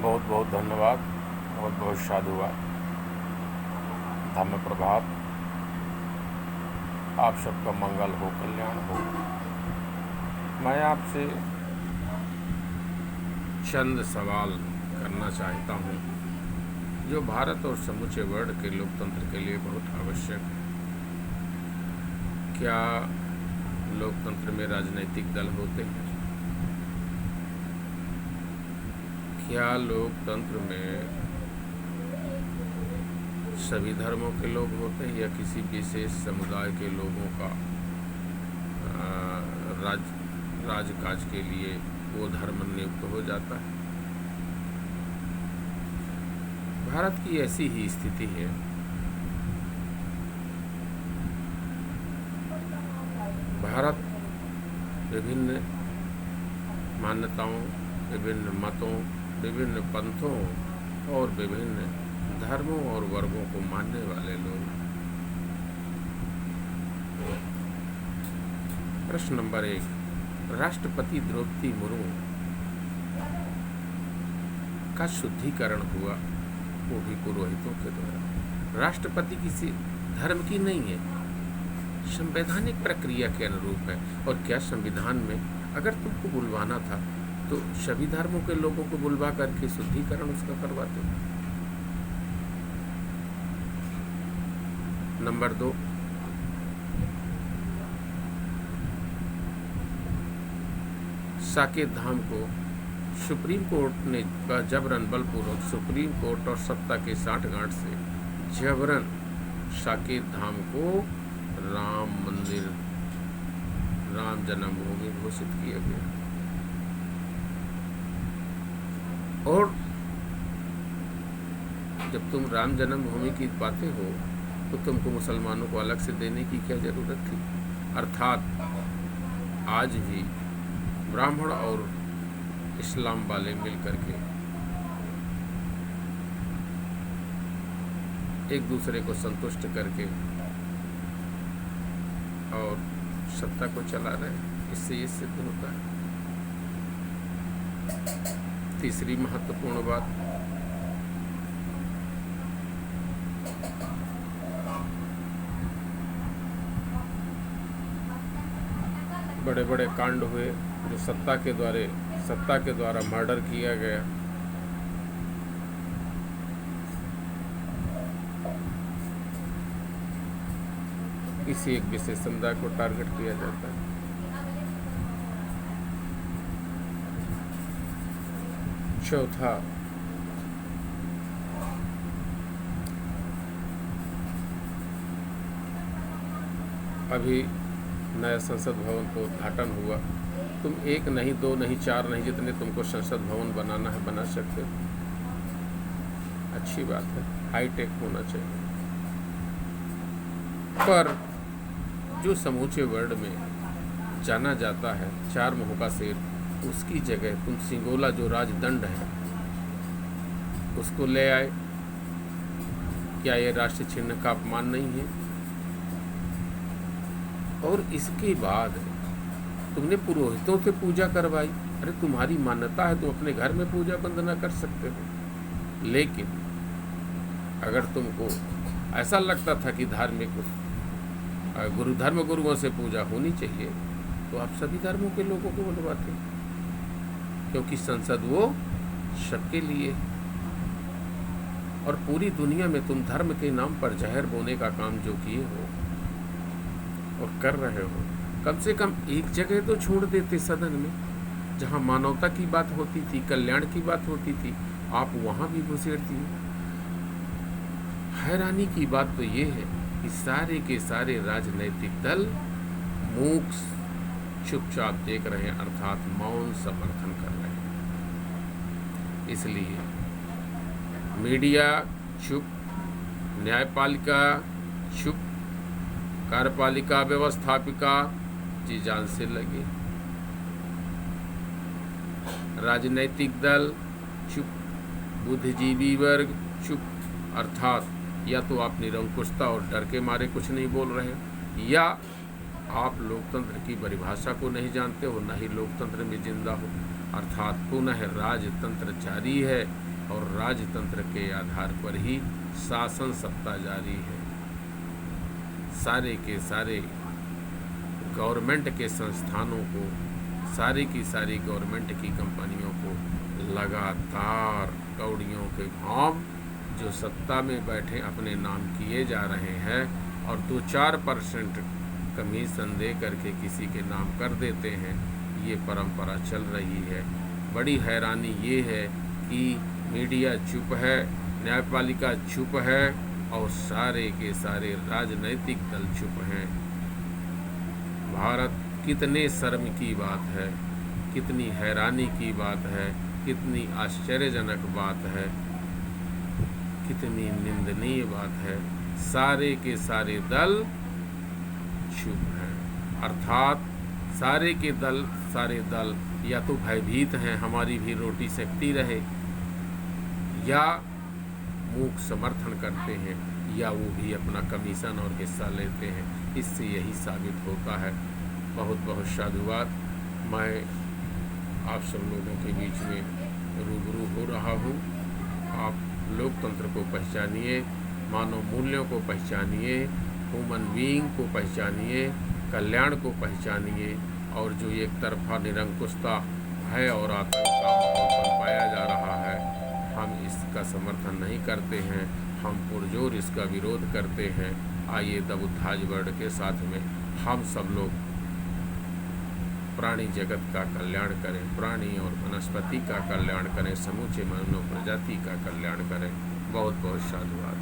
बहुत बहुत धन्यवाद, बहुत बहुत साधुवाद। धम्म प्रभात। आप सबका मंगल हो, कल्याण हो। मैं आपसे चंद सवाल करना चाहता हूँ जो भारत और समूचे वर्ल्ड के लोकतंत्र के लिए बहुत आवश्यक है। क्या लोकतंत्र में राजनीतिक दल होते हैं? क्या लोकतंत्र में सभी धर्मों के लोग होते हैं या किसी विशेष समुदाय के लोगों का राजकाज के लिए वो धर्म नियुक्त हो जाता है? भारत की ऐसी ही स्थिति है। भारत विभिन्न मान्यताओं, विभिन्न मतों, विभिन्न पंथों और विभिन्न धर्मों और वर्गों को मानने वाले लोग। प्रश्न नंबर 1, राष्ट्रपति द्रौपदी मुर्मू का शुद्धिकरण हुआ, वो भी पुरोहितों के द्वारा। राष्ट्रपति किसी धर्म की नहीं है, संवैधानिक प्रक्रिया के अनुरूप है। और क्या संविधान में अगर तुमको बुलवाना था तो सभी धर्मों के लोगों को बुलवा करके शुद्धिकरण उसका करवाते? नंबर 2, साकेत धाम को सुप्रीम कोर्ट ने जबरन बलपूर्वक सुप्रीम कोर्ट और सत्ता के साठगांठ से जबरन साकेत धाम को राम मंदिर, राम जन्मभूमि घोषित किया गया। और जब तुम राम जन्मभूमि की बातें हो तो तुमको मुसलमानों को अलग से देने की क्या जरूरत थी? अर्थात आज भी ब्राह्मण और इस्लाम वाले मिलकर के एक दूसरे को संतुष्ट करके और सत्ता को चला रहे हैं। इससे ये सिद्ध होता है। तीसरी महत्वपूर्ण बात, बड़े बड़े कांड हुए जो सत्ता के द्वारा मर्डर किया गया। किसी एक विशेष समुदाय को टारगेट किया जाता है। चौथा, अभी नया संसद भवन का उद्घाटन हुआ। तुम 1 नहीं, 2 नहीं, 4 नहीं, जितने तुमको संसद भवन बनाना है बना सकते हो। अच्छी बात है, हाईटेक होना चाहिए। पर जो समूचे वर्ल्ड में जाना जाता है 4 मुँह का शेर, उसकी जगह तुम सिंगोला जो राजदंड है उसको ले आए। क्या ये राष्ट्रीय चिन्ह का अपमान नहीं है? और इसके बाद तुमने पुरोहितों से पूजा करवाई। अरे तुम्हारी मान्यता है, तुम अपने घर में पूजा वंदना कर सकते हो। लेकिन अगर तुमको ऐसा लगता था कि धार्मिक धर्म गुरुओं से पूजा होनी चाहिए तो आप सभी धर्मों के लोगों को बुलवाते, क्योंकि संसद वो सबके लिए। और पूरी दुनिया में तुम धर्म के नाम पर जहर बोने का काम जो किए हो और कर रहे हो, कम से कम एक जगह तो छोड़ देते सदन में, जहां मानवता की बात होती थी, कल्याण की बात होती थी, आप वहां भी घुसेड़ दिए। हैरानी की बात तो ये है कि सारे के सारे राजनीतिक दल मूक चुपचाप देख रहे हैं, अर्थात मौन समर्थन कर रहे हैं। इसलिए मीडिया चुप, न्यायपालिका चुप, कार्यपालिका व्यवस्थापिका जी जान से लगे, राजनीतिक दल चुप, बुद्धिजीवी वर्ग चुप। अर्थात या तो आप निरंकुशता और डर के मारे कुछ नहीं बोल रहे हो, या आप लोकतंत्र की परिभाषा को नहीं जानते हो, न ही लोकतंत्र में जिंदा हो। अर्थात पुनः राजतंत्र जारी है, और राजतंत्र के आधार पर ही शासन सत्ता जारी है। सारे के सारे गवर्नमेंट के संस्थानों को, सारी की सारी गवर्नमेंट की कंपनियों को लगातार कौड़ियों के भाव जो सत्ता में बैठे अपने नाम किए जा रहे हैं और 2-4% कमीशन दे करके किसी के नाम कर देते हैं, ये परंपरा चल रही है। बड़ी हैरानी ये है कि मीडिया चुप है, न्यायपालिका चुप है और सारे के सारे राजनैतिक दल चुप हैं। भारत कितने शर्म की बात है, कितनी हैरानी की बात है, कितनी आश्चर्यजनक बात है, कितनी निंदनीय बात है। सारे के सारे दल चुप हैं, अर्थात सारे के सारे दल या तो भयभीत हैं हमारी भी रोटी सेकती रहे, या मूक समर्थन करते हैं, या वो भी अपना कमीशन और हिस्सा लेते हैं। इससे यही साबित होता है। बहुत बहुत साधुवाद। मैं आप सब लोगों के बीच में रूबरू हो रहा हूँ। आप लोकतंत्र को पहचानिए, मानव मूल्यों को पहचानिए, ह्यूमन बीइंग को पहचानिए, कल्याण को पहचानिए, और जो एक तरफा निरंकुशता है और आतंक का माहौल पनपाया जा रहा है, हम इसका समर्थन नहीं करते हैं, हम पुरजोर इसका विरोध करते हैं। आइए दबुद्धाज वर्ण के साथ में हम सब लोग प्राणी जगत का कल्याण करें, प्राणी और वनस्पति का कल्याण करें, समूचे मानव प्रजाति का कल्याण करें। बहुत बहुत साधुवाद।